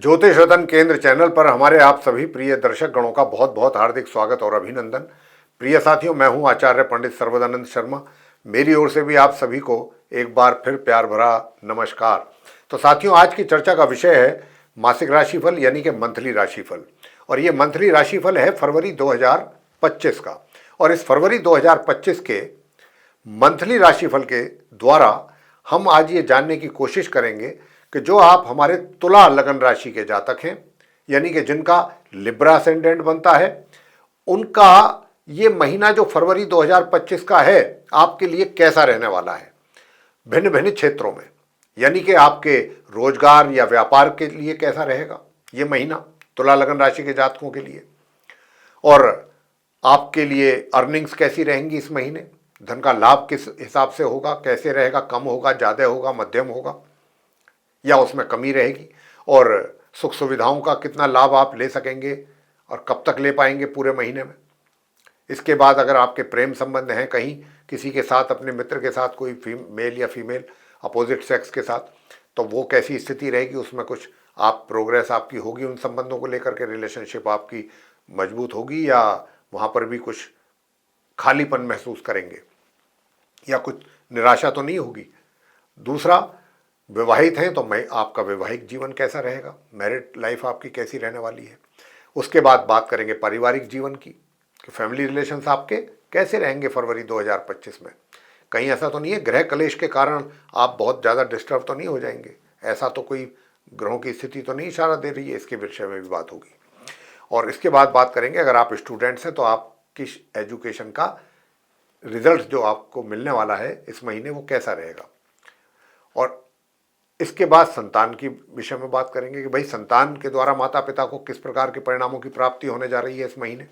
ज्योतिष रतन केंद्र चैनल पर हमारे आप सभी प्रिय दर्शक गणों का बहुत बहुत हार्दिक स्वागत और अभिनंदन। प्रिय साथियों, मैं हूं आचार्य पंडित सर्वदानंद शर्मा। मेरी ओर से भी आप सभी को एक बार फिर प्यार भरा नमस्कार। तो साथियों, आज की चर्चा का विषय है मासिक राशिफल यानी कि मंथली राशिफल। और ये मंथली राशिफल है फरवरी 2025 का। और इस फरवरी 2025 के मंथली राशिफल के द्वारा हम आज ये जानने की कोशिश करेंगे कि जो आप हमारे तुला लगन राशि के जातक हैं, यानी कि जिनका लिब्रा असेंडेंट बनता है, उनका ये महीना जो फरवरी 2025 का है आपके लिए कैसा रहने वाला है भिन्न भिन्न क्षेत्रों में। यानी कि आपके रोजगार या व्यापार के लिए कैसा रहेगा ये महीना तुला लगन राशि के जातकों के लिए, और आपके लिए अर्निंग्स कैसी रहेंगी इस महीने, धन का लाभ किस हिसाब से होगा, कैसे रहेगा, कम होगा, ज़्यादा होगा, मध्यम होगा या उसमें कमी रहेगी, और सुख सुविधाओं का कितना लाभ आप ले सकेंगे और कब तक ले पाएंगे पूरे महीने में। इसके बाद अगर आपके प्रेम संबंध हैं कहीं किसी के साथ, अपने मित्र के साथ, कोई मेल या फीमेल अपोजिट सेक्स के साथ, तो वो कैसी स्थिति रहेगी, उसमें कुछ आप प्रोग्रेस आपकी होगी उन संबंधों को लेकर के, रिलेशनशिप आपकी मजबूत होगी या वहाँ पर भी कुछ खालीपन महसूस करेंगे या कुछ निराशा तो नहीं होगी। दूसरा, विवाहित हैं तो मैं आपका वैवाहिक जीवन कैसा रहेगा, मैरिड लाइफ आपकी कैसी रहने वाली है। उसके बाद बात करेंगे पारिवारिक जीवन की कि फैमिली रिलेशंस आपके कैसे रहेंगे फरवरी 2025 में। कहीं ऐसा तो नहीं है ग्रह कलेश के कारण आप बहुत ज़्यादा डिस्टर्ब तो नहीं हो जाएंगे, ऐसा तो कोई ग्रहों की स्थिति तो नहीं इशारा दे रही है, इसके विषय में भी बात होगी। और इसके बाद बात करेंगे अगर आप स्टूडेंट्स हैं तो आपकी एजुकेशन का रिजल्ट जो आपको मिलने वाला है इस महीने वो कैसा रहेगा। और इसके बाद संतान की विषय में बात करेंगे कि भाई संतान के द्वारा माता पिता को किस प्रकार के परिणामों की प्राप्ति होने जा रही है इस महीने।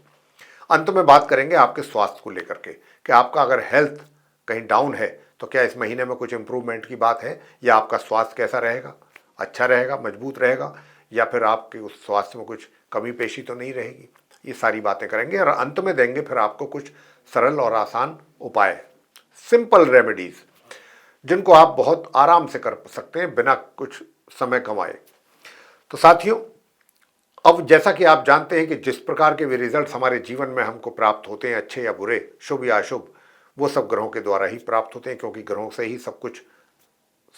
अंत में बात करेंगे आपके स्वास्थ्य को लेकर के कि आपका अगर हेल्थ कहीं डाउन है तो क्या इस महीने में कुछ इंप्रूवमेंट की बात है, या आपका स्वास्थ्य कैसा रहेगा, अच्छा रहेगा, मजबूत रहेगा, या फिर आपके उस स्वास्थ्य में कुछ कमी पेशी तो नहीं रहेगी। ये सारी बातें करेंगे और अंत में देंगे फिर आपको कुछ सरल और आसान उपाय, सिंपल रेमेडीज, जिनको आप बहुत आराम से कर सकते हैं बिना कुछ समय गंवाए। तो साथियों, अब जैसा कि आप जानते हैं कि जिस प्रकार के भी रिजल्ट्स हमारे जीवन में हमको प्राप्त होते हैं, अच्छे या बुरे, शुभ या अशुभ, वो सब ग्रहों के द्वारा ही प्राप्त होते हैं, क्योंकि ग्रहों से ही सब कुछ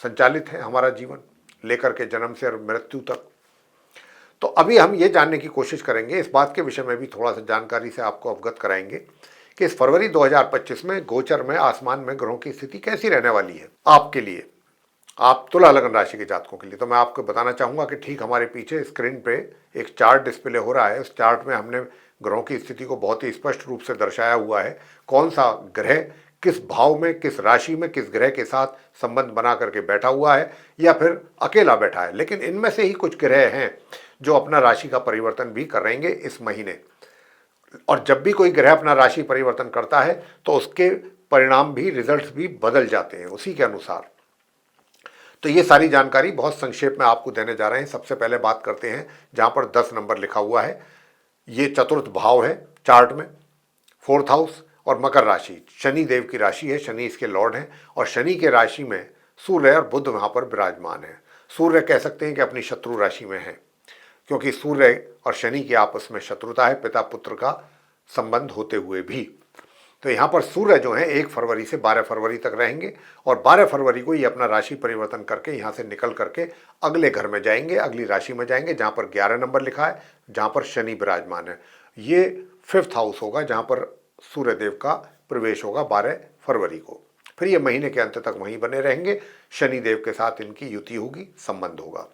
संचालित है हमारा जीवन, लेकर के जन्म से और मृत्यु तक। तो अभी हम ये जानने की कोशिश करेंगे, इस बात के विषय में भी थोड़ा सा जानकारी से आपको अवगत कराएंगे कि इस फरवरी 2025 में गोचर में आसमान में ग्रहों की स्थिति कैसी रहने वाली है आपके लिए, आप तुला लगन राशि के जातकों के लिए। तो मैं आपको बताना चाहूँगा कि ठीक हमारे पीछे स्क्रीन पे एक चार्ट डिस्प्ले हो रहा है। उस चार्ट में हमने ग्रहों की स्थिति को बहुत ही स्पष्ट रूप से दर्शाया हुआ है, कौन सा ग्रह किस भाव में, किस राशि में, किस ग्रह के साथ संबंध बना करके बैठा हुआ है या फिर अकेला बैठा है। लेकिन इनमें से ही कुछ ग्रह हैं जो अपना राशि का परिवर्तन भी करेंगे इस महीने, और जब भी कोई ग्रह अपना राशि परिवर्तन करता है तो उसके परिणाम भी, रिजल्ट्स भी बदल जाते हैं उसी के अनुसार। तो ये सारी जानकारी बहुत संक्षेप में आपको देने जा रहे हैं। सबसे पहले बात करते हैं जहाँ पर 10 नंबर लिखा हुआ है, ये चतुर्थ भाव है चार्ट में, फोर्थ हाउस, और मकर राशि शनि देव की राशि है, शनि इसके लॉर्ड हैं, और शनि के राशि में सूर्य और बुध वहाँ पर विराजमान है। सूर्य कह सकते हैं कि अपनी शत्रु राशि में है, क्योंकि सूर्य और शनि की आपस में शत्रुता है, पिता पुत्र का संबंध होते हुए भी। तो यहाँ पर सूर्य जो है 1 फरवरी से 12 फरवरी तक रहेंगे, और 12 फरवरी को ये अपना राशि परिवर्तन करके यहाँ से निकल करके अगले घर में जाएंगे, अगली राशि में जाएंगे जहाँ पर 11 नंबर लिखा है, जहाँ पर शनि विराजमान है। ये 5th हाउस होगा जहाँ पर सूर्य देव का प्रवेश होगा 12 फरवरी को। फिर ये महीने के अंत तक वहीं बने रहेंगे, शनि देव के साथ इनकी युति होगी, संबंध होगा।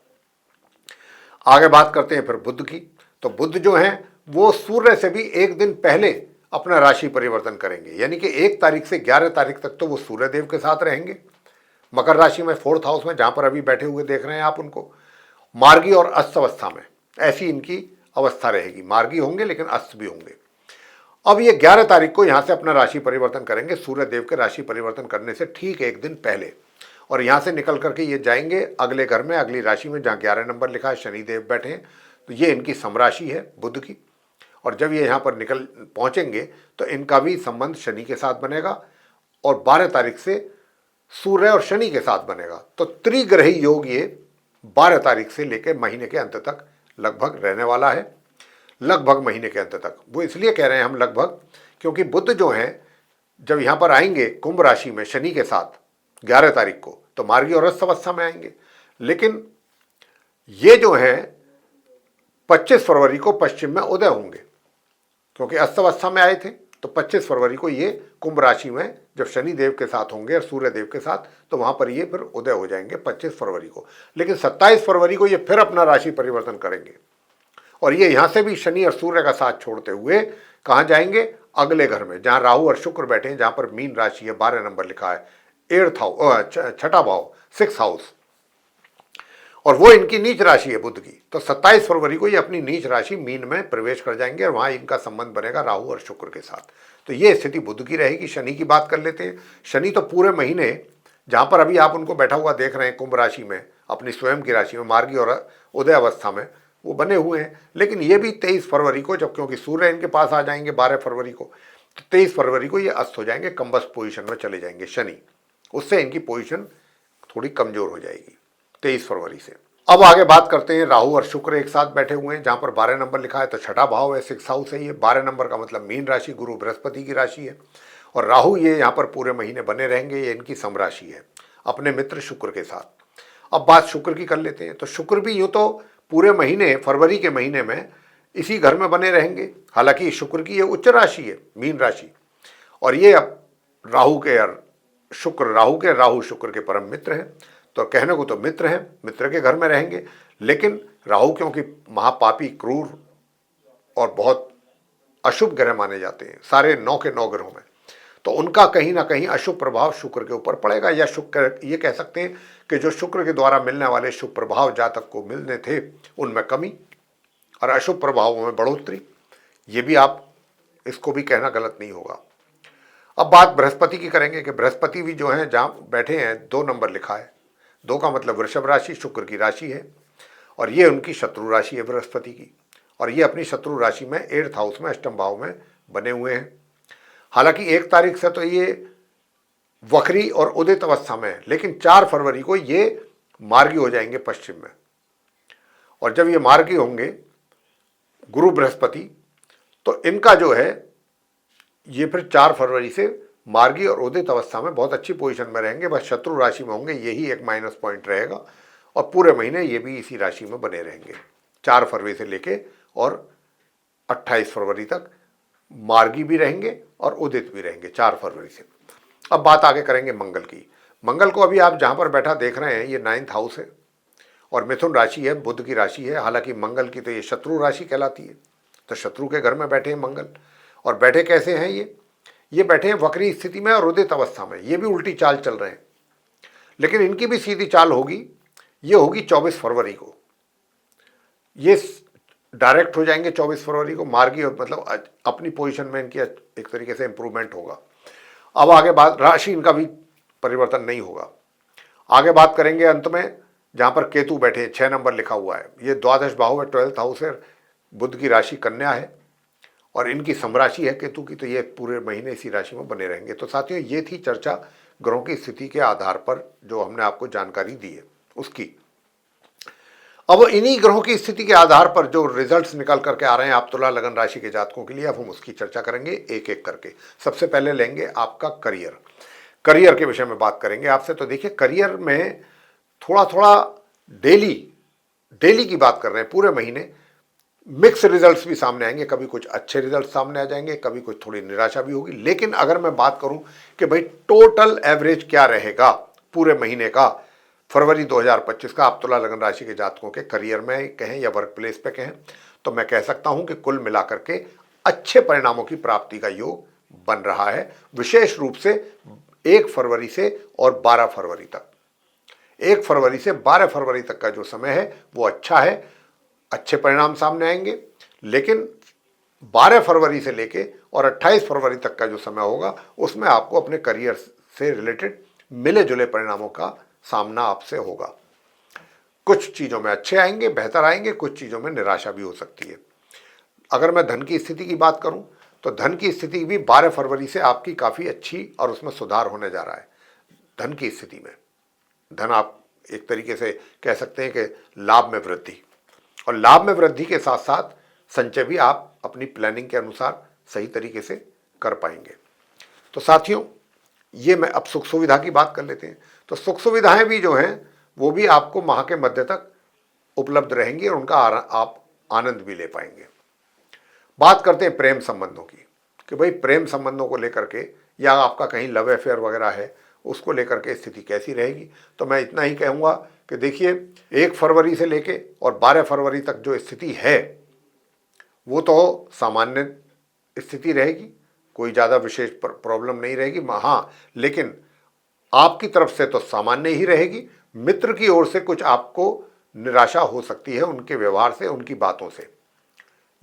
आगे बात करते हैं फिर बुध की। तो बुध जो है वो सूर्य से भी एक दिन पहले अपना राशि परिवर्तन करेंगे, यानी कि 1 तारीख से 11 तारीख तक तो वो सूर्य देव के साथ रहेंगे मकर राशि में, 4th हाउस में, जहां पर अभी बैठे हुए देख रहे हैं आप उनको, मार्गी और अस्त अवस्था में, ऐसी इनकी अवस्था रहेगी। मार्गी होंगे लेकिन अस्त भी होंगे। अब ये 11 तारीख को यहां से अपना राशि परिवर्तन करेंगे, सूर्य देव के राशि परिवर्तन करने से ठीक एक दिन पहले, और यहां से निकल करके ये जाएंगे अगले घर में, अगली राशि में जहां 11 नंबर लिखा है, शनि देव बैठे हैं। तो ये इनकी समराशि है बुध की, और जब ये यहाँ पर निकल पहुँचेंगे तो इनका भी संबंध शनि के साथ बनेगा, और 12 तारीख से सूर्य और शनि के साथ बनेगा। तो त्रिग्रही योग ये 12 तारीख से लेकर महीने के अंत तक लगभग रहने वाला है, लगभग महीने के अंत तक। वो इसलिए कह रहे हैं हम लगभग, क्योंकि बुध जो हैं जब यहाँ पर आएंगे कुंभ राशि में शनि के साथ 11 तारीख को, तो मार्गी और अस्त अवस्था में आएंगे। लेकिन ये जो हैं 25 फरवरी को पश्चिम में उदय होंगे, क्योंकि अस्त अवस्था में आए थे, तो 25 फरवरी को ये कुंभ राशि में जब शनि देव के साथ होंगे और सूर्य देव के साथ, तो वहां पर ये फिर उदय हो जाएंगे 25 फरवरी को। लेकिन 27 फरवरी को ये फिर अपना राशि परिवर्तन करेंगे, और ये यहां से भी शनि और सूर्य का साथ छोड़ते हुए कहां जाएंगे? अगले घर में, जहां राहु और शुक्र बैठे हैं, जहां पर मीन राशि है, 12 नंबर लिखा है, 8th हाउस, छठा भाव, 6th हाउस, और वो इनकी नीच राशि है बुध की। तो 27 फरवरी को ये अपनी नीच राशि मीन में प्रवेश कर जाएंगे, और वहां इनका संबंध बनेगा राहु और शुक्र के साथ। तो ये स्थिति बुध की रहेगी। शनि की बात कर लेते हैं। शनि तो पूरे महीने, जहां पर अभी आप उनको बैठा हुआ देख रहे हैं कुंभ राशि में, अपनी स्वयं की राशि में मार्गी और उदय अवस्था में वो बने हुए हैं, लेकिन ये भी 23 फरवरी को, जब क्योंकि सूर्य इनके पास आ जाएंगे 12 फरवरी को, तो 23 फरवरी को ये अस्त हो जाएंगे, कम्बस्ट पोजीशन में चले जाएंगे शनि। उससे इनकी पोजीशन थोड़ी कमजोर हो जाएगी 23 फरवरी से। अब आगे बात करते हैं, राहु और शुक्र एक साथ बैठे हुए हैं, जहां पर 12 नंबर लिखा है, तो छठा भाव है, 6th हाउस है ये। 12 नंबर का मतलब मीन राशि, गुरु बृहस्पति की राशि है, और राहु ये यहाँ पर पूरे महीने बने रहेंगे, ये इनकी समराशि है अपने मित्र शुक्र के साथ। अब बात शुक्र की कर लेते हैं। तो शुक्र भी यूँ तो पूरे महीने, फरवरी के महीने में इसी घर में बने रहेंगे। हालांकि शुक्र की ये उच्च राशि है, मीन राशि, और ये अब राहु के राहु शुक्र के परम मित्र हैं, तो कहने को तो मित्र हैं, मित्र के घर में रहेंगे। लेकिन राहु क्योंकि महापापी, क्रूर और बहुत अशुभ ग्रह माने जाते हैं सारे 9 के 9 ग्रहों में, तो उनका कहीं ना कहीं अशुभ प्रभाव शुक्र के ऊपर पड़ेगा, या शुक्र, ये कह सकते हैं कि जो शुक्र के द्वारा मिलने वाले शुभ प्रभाव जातक को मिलने थे उनमें कमी, और अशुभ प्रभावों में बढ़ोतरी। ये भी आप, इसको भी कहना गलत नहीं होगा। अब बात बृहस्पति की करेंगे कि बृहस्पति भी जो है जहाँ बैठे हैं 2 नंबर लिखा है, 2 का मतलब वृषभ राशि, शुक्र की राशि है, और ये उनकी शत्रु राशि है बृहस्पति की, और ये अपनी शत्रु राशि में 8th हाउस में, अष्टम भाव में बने हुए हैं। हालांकि 1 तारीख से तो ये वक्री और उदित अवस्था में है, लेकिन 4 फरवरी को ये मार्गी हो जाएंगे पश्चिम में, और जब ये मार्गी होंगे गुरु बृहस्पति, तो इनका जो है ये फिर 4 फरवरी से मार्गी और उदित अवस्था में बहुत अच्छी पोजीशन में रहेंगे, बस शत्रु राशि में होंगे, यही एक माइनस पॉइंट रहेगा, और पूरे महीने ये भी इसी राशि में बने रहेंगे 4 फरवरी से लेके और 28 फरवरी तक मार्गी भी रहेंगे और उदित भी रहेंगे 4 फरवरी से। अब बात आगे करेंगे मंगल की। मंगल को अभी आप जहाँ पर बैठा देख रहे हैं, ये 9th हाउस है और मिथुन राशि है, बुध की राशि है। हालांकि मंगल की तो ये शत्रु राशि कहलाती है, तो शत्रु के घर में बैठे हैं मंगल। और बैठे कैसे हैं ये बैठे हैं वक्री स्थिति में और उदित अवस्था में, ये भी उल्टी चाल चल रहे हैं, लेकिन इनकी भी सीधी चाल होगी, ये होगी 24 फरवरी को, ये डायरेक्ट हो जाएंगे 24 फरवरी को मार्गी, और मतलब अपनी पोजीशन में इनकी एक तरीके से इंप्रूवमेंट होगा। अब आगे बात, राशि इनका भी परिवर्तन नहीं होगा। आगे बात करेंगे अंत में, जहाँ पर केतु बैठे हैं, 6 नंबर लिखा हुआ है, ये द्वादश भाव है, 12th हाउस है, बुध की राशि कन्या है और इनकी समराशि है केतु की, तो ये पूरे महीने इसी राशि में बने रहेंगे। तो साथियों, ये थी चर्चा ग्रहों की स्थिति के आधार पर जो हमने आपको जानकारी दी है उसकी। अब इन्हीं ग्रहों की स्थिति के आधार पर जो रिजल्ट्स निकल करके आ रहे हैं आप तुला लगन राशि के जातकों के लिए, अब हम उसकी चर्चा करेंगे एक एक करके। सबसे पहले लेंगे आपका करियर के विषय में बात करेंगे आपसे। तो देखिए, करियर में थोड़ा थोड़ा डेली की बात कर रहे हैं, पूरे महीने मिक्स रिजल्ट्स भी सामने आएंगे, कभी कुछ अच्छे रिजल्ट सामने आ जाएंगे, कभी कुछ थोड़ी निराशा भी होगी। लेकिन अगर मैं बात करूं कि भाई टोटल एवरेज क्या रहेगा पूरे महीने का, फरवरी 2025 का, आप तुला लगन राशि के जातकों के करियर में कहें या वर्क प्लेस पे कहें, तो मैं कह सकता हूं कि कुल मिलाकर के अच्छे परिणामों की प्राप्ति का योग बन रहा है, विशेष रूप से 1 फरवरी से और 12 फरवरी तक। 1 फरवरी से 12 फरवरी तक का जो समय है वो अच्छा है, अच्छे परिणाम सामने आएंगे। लेकिन 12 फरवरी से लेके और 28 फरवरी तक का जो समय होगा उसमें आपको अपने करियर से रिलेटेड मिले जुले परिणामों का सामना आपसे होगा। कुछ चीज़ों में अच्छे आएंगे, बेहतर आएंगे, कुछ चीज़ों में निराशा भी हो सकती है। अगर मैं धन की स्थिति की बात करूं तो धन की स्थिति भी 12 फरवरी से आपकी काफ़ी अच्छी और उसमें सुधार होने जा रहा है। धन की स्थिति में धन आप एक तरीके से कह सकते हैं कि लाभ में वृद्धि, और लाभ में वृद्धि के साथ साथ संचय भी आप अपनी प्लानिंग के अनुसार सही तरीके से कर पाएंगे। तो साथियों, ये मैं अब सुख सुविधा की बात कर लेते हैं। तो सुख सुविधाएं भी जो हैं वो भी आपको माह के मध्य तक उपलब्ध रहेंगी और उनका आप आनंद भी ले पाएंगे। बात करते हैं प्रेम संबंधों की, कि भाई प्रेम संबंधों को लेकर के या आपका कहीं लव अफेयर वगैरह है उसको लेकर के स्थिति कैसी रहेगी। तो मैं इतना ही कहूँगा कि देखिए 1 फरवरी से लेके और 12 फरवरी तक जो स्थिति है वो तो सामान्य स्थिति रहेगी, कोई ज़्यादा विशेष प्रॉब्लम नहीं रहेगी। हाँ, लेकिन आपकी तरफ से तो सामान्य ही रहेगी, मित्र की ओर से कुछ आपको निराशा हो सकती है उनके व्यवहार से, उनकी बातों से,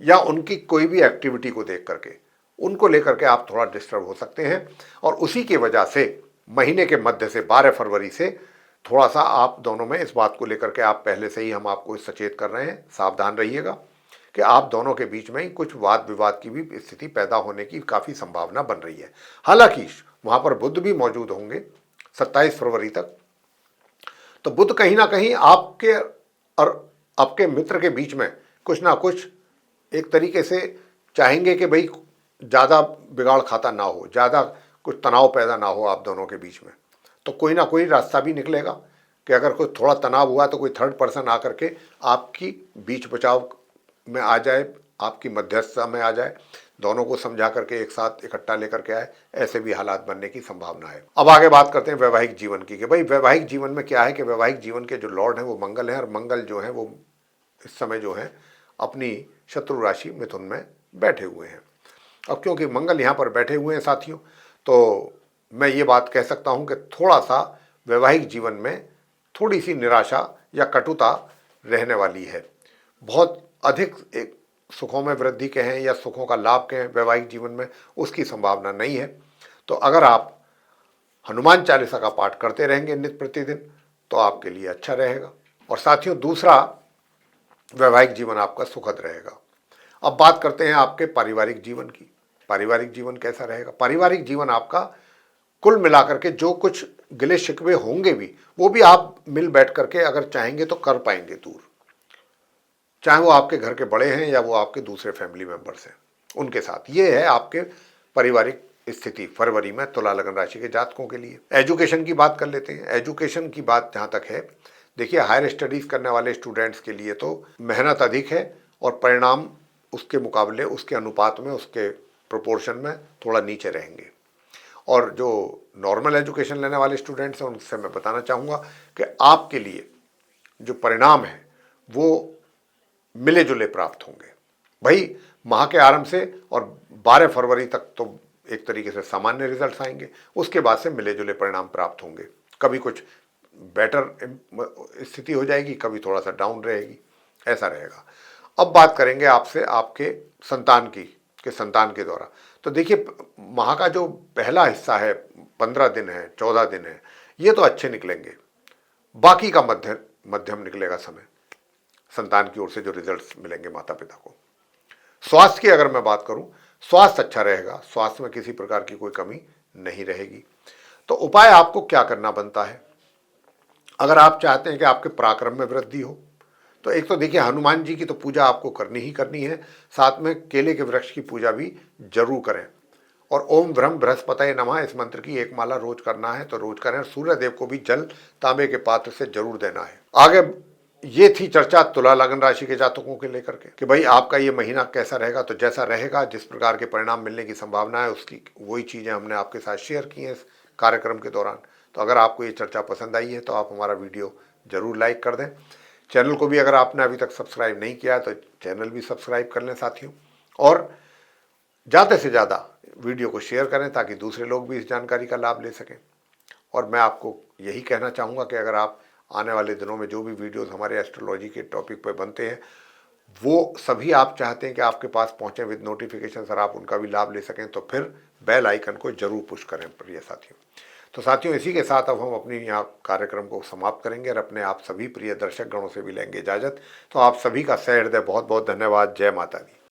या उनकी कोई भी एक्टिविटी को देख करके उनको लेकर के आप थोड़ा डिस्टर्ब हो सकते हैं। और उसी की वजह से महीने के मध्य से 12 फरवरी से थोड़ा सा आप दोनों में इस बात को लेकर के आप पहले से ही हम आपको सचेत कर रहे हैं, सावधान रहिएगा कि आप दोनों के बीच में ही कुछ वाद विवाद की भी स्थिति पैदा होने की काफ़ी संभावना बन रही है। हालांकि वहाँ पर बुध भी मौजूद होंगे 27 फरवरी तक, तो बुध कहीं ना कहीं आपके और आपके मित्र के बीच में कुछ ना कुछ एक तरीके से चाहेंगे कि भाई ज़्यादा बिगाड़ खाता ना हो, ज़्यादा कुछ तनाव पैदा ना हो आप दोनों के बीच में। तो कोई ना कोई रास्ता भी निकलेगा कि अगर कोई थोड़ा तनाव हुआ तो कोई थर्ड पर्सन आकर के आपकी बीच बचाव में आ जाए, आपकी मध्यस्थता में आ जाए, दोनों को समझा करके एक साथ इकट्ठा लेकर के आए, ऐसे भी हालात बनने की संभावना है। अब आगे बात करते हैं वैवाहिक जीवन की, कि भाई वैवाहिक जीवन में क्या है कि वैवाहिक जीवन के जो लॉर्ड हैं वो मंगल हैं, और मंगल जो है वो इस समय जो है अपनी शत्रु राशि मिथुन में बैठे हुए हैं। अब क्योंकि मंगल यहाँ पर बैठे हुए हैं साथियों, तो मैं ये बात कह सकता हूँ कि थोड़ा सा वैवाहिक जीवन में थोड़ी सी निराशा या कटुता रहने वाली है। बहुत अधिक एक सुखों में वृद्धि कहें या सुखों का लाभ कहें वैवाहिक जीवन में, उसकी संभावना नहीं है। तो अगर आप हनुमान चालीसा का पाठ करते रहेंगे नित्य प्रतिदिन तो आपके लिए अच्छा रहेगा। और साथियों, दूसरा, वैवाहिक जीवन आपका सुखद रहेगा। अब बात करते हैं आपके पारिवारिक जीवन की। पारिवारिक जीवन कैसा रहेगा? पारिवारिक जीवन आपका कुल मिलाकर के जो कुछ गिले शिकवे होंगे भी, वो भी आप मिल बैठ करके अगर चाहेंगे तो कर पाएंगे दूर, चाहे वो आपके घर के बड़े हैं या वो आपके दूसरे फैमिली मेंबर्स हैं उनके साथ। ये है आपके पारिवारिक स्थिति फरवरी में तुला लगन राशि के जातकों के लिए। एजुकेशन की बात कर लेते हैं। एजुकेशन की बात जहाँ तक है, देखिए हायर स्टडीज़ करने वाले स्टूडेंट्स के लिए तो मेहनत अधिक है और परिणाम उसके मुकाबले, उसके अनुपात में, उसके प्रोपोर्शन में थोड़ा नीचे रहेंगे। और जो नॉर्मल एजुकेशन लेने वाले स्टूडेंट्स हैं उनसे मैं बताना चाहूँगा कि आपके लिए जो परिणाम है वो मिले जुले प्राप्त होंगे। भाई माह के आरंभ से और 12 फरवरी तक तो एक तरीके से सामान्य रिजल्ट्स आएंगे, उसके बाद से मिले जुले परिणाम प्राप्त होंगे। कभी कुछ बेटर स्थिति हो जाएगी, कभी थोड़ा सा डाउन रहेगी, ऐसा रहेगा। अब बात करेंगे आपसे आपके संतान की, कि संतान के द्वारा। तो देखिए माह का जो पहला हिस्सा है 15 दिन है, 14 दिन है, ये तो अच्छे निकलेंगे। बाकी का मध्यम निकलेगा समय, संतान की ओर से जो रिजल्ट्स मिलेंगे माता पिता को। स्वास्थ्य की अगर मैं बात करूं, स्वास्थ्य अच्छा रहेगा, स्वास्थ्य में किसी प्रकार की कोई कमी नहीं रहेगी। तो उपाय आपको क्या करना बनता है? अगर आप चाहते हैं कि आपके पराक्रम में वृद्धि हो तो एक तो देखिए हनुमान जी की तो पूजा आपको करनी ही करनी है, साथ में केले के वृक्ष की पूजा भी जरूर करें। और ओम ब्रह्म बृहस्पतये नमः इस मंत्र की 1 माला रोज करना है तो रोज करें। सूर्य देव को भी जल तांबे के पात्र से जरूर देना है। आगे ये थी चर्चा तुला लगन राशि के जातकों के लेकर के कि भाई आपका ये महीना कैसा रहेगा। तो जैसा रहेगा, जिस प्रकार के परिणाम मिलने की संभावना है, उसकी वही चीज़ें हमने आपके साथ शेयर की हैं इस कार्यक्रम के दौरान। तो अगर आपको ये चर्चा पसंद आई है तो आप हमारा वीडियो ज़रूर लाइक कर दें। चैनल को भी अगर आपने अभी तक सब्सक्राइब नहीं किया तो चैनल भी सब्सक्राइब कर लें साथियों, और ज़्यादा से ज़्यादा वीडियो को शेयर करें ताकि दूसरे लोग भी इस जानकारी का लाभ ले सकें। और मैं आपको यही कहना चाहूँगा कि अगर आप आने वाले दिनों में जो भी वीडियोस हमारे एस्ट्रोलॉजी के टॉपिक पर बनते हैं वो सभी आप चाहते हैं कि आपके पास पहुँचें विद नोटिफिकेशन, और आप उनका भी लाभ ले सकें, तो फिर बेल आइकन को जरूर पुश करें प्रिय साथियों। तो साथियों, इसी के साथ अब हम अपनी यहाँ कार्यक्रम को समाप्त करेंगे और अपने आप सभी प्रिय दर्शक गणों से भी लेंगे इजाज़त। तो आप सभी का सहृदय बहुत बहुत धन्यवाद। जय माता दी।